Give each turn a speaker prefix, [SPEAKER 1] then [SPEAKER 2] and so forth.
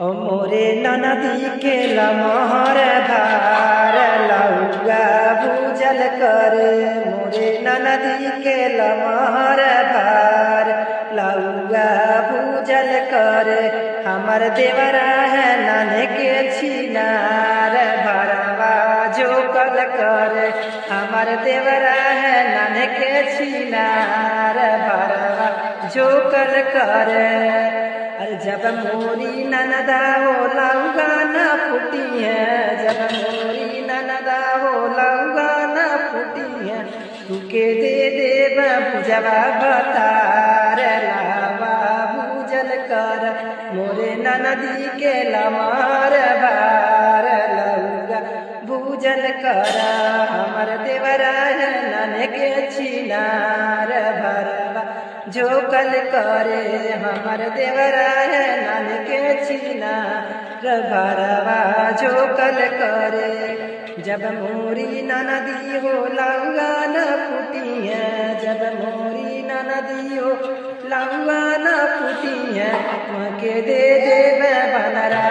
[SPEAKER 1] ओ मोरे ननदी के लमहर भार लौगा भूजल कर। मोरे ननदी के लमहर भार लौगा भूजल कर। हमर देवरा है नाने के छिनार भरवा जोकल कर। हमर देवरा है नाने के छिनार भरवा जोकल कर। अरे जब मोरी ननदा हो लौगा न फूटी है, जब मोरी ननदा हो लौगा न फूटी है, तुके दे देव भुजवा बतार लावा भूजल कर। मोरे ननदी के लमार भार लौगा भूजल कर। हमर देवरा है नन के छिनार भरवा जोकल करे। हमर देवरा है नन के छिनार भरवा जोकल करे। जब मोरी ननदी हो लौगा न फूटी है, जब मोरी ननदी हो लौगा न फूटी है, तुमके दे देव बनरा